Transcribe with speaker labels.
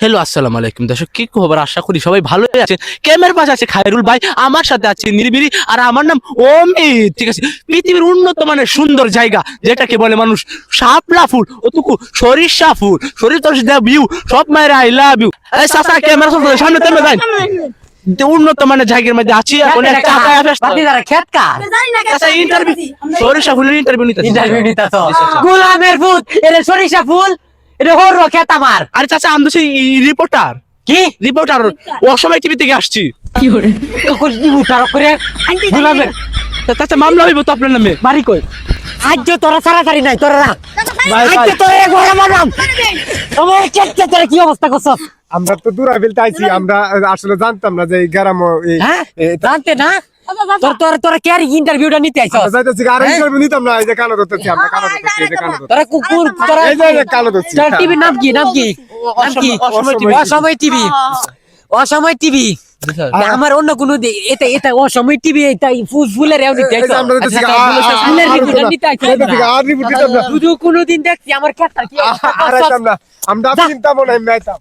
Speaker 1: Hello আসসালামু আলাইকুম দর্শক, কি খবর? আশা করি সবাই ভালোই আছে। ক্যামেরার পাশে আছে খায়রুল ভাই, আমার সাথে আছে নিরিবিলি, আর আমার নাম অমিত। ঠিক আছে, পৃথিবীর উন্নত মানের সুন্দর জায়গা যেটাকে বলে মানুষ শাপলা ফুল, অতুকু সরিষা ফুল, সরিষা ভিউ, সব মায়ের আই লাভ ইউ। এই সাসা ক্যামেরা সামনে তেমন দেন। উন্নত মানের জায়গার মধ্যে আছি এখন, একটা ইন্টারভিউ, সরিষা ফুলের ইন্টারভিউ নিতে
Speaker 2: গোলামের ফুল এটা সরিষা ফুল এটা হর খেত আমার।
Speaker 1: আরে চাচা, আমি তো সেই রিপোর্টার।
Speaker 2: কি
Speaker 1: রিপোর্টার অসময় টিভি থেকে আসছি।
Speaker 2: গোলামের
Speaker 1: চাচা মামলা হইব তো আপনার নামে।
Speaker 2: বাড়ি কই? আজ তোরা সারাসারি নাই তোরা রাখ। আজকে তোরা ঘরে মারলাম। আমার কেটে তোরা কি অবস্থা করছস?
Speaker 3: আমরা তো দূরা ফেলতে আইছি, আমরা আসলে জানতাম না যে এই গ্রাম
Speaker 2: হ্যাঁ জানতে না তোরা কে আর ইন্টারভিউটা নিতে আইছস?
Speaker 3: যাইতেছি আর ইন্টারভিউ নিতাম না। এই যে কালো ধরতেছি, আমরা কালো ধরতেছি, এই যে কালো ধরতেছি,
Speaker 2: তোরা কুকুর তোরা
Speaker 3: এই যে কালো ধরছি।
Speaker 2: তোর টিভি নাম কি? নাম কি? অসময় টিভি। অসময় টিভি। আমার অন্য কোনো এটা এটা অসময় টিভি, এটা ফুলের এও নিতে আইছস?
Speaker 3: আমরা যাইতেছি
Speaker 2: ফুলের রিপোর্ট নিতে আইছস?
Speaker 3: আর রিপোর্ট দিতাম না।
Speaker 2: শুধু কোনোদিন দেখছি আমার খেতা কি
Speaker 3: আর আইতাম না, আমরা চিন্তা মনে হয় আইতাম।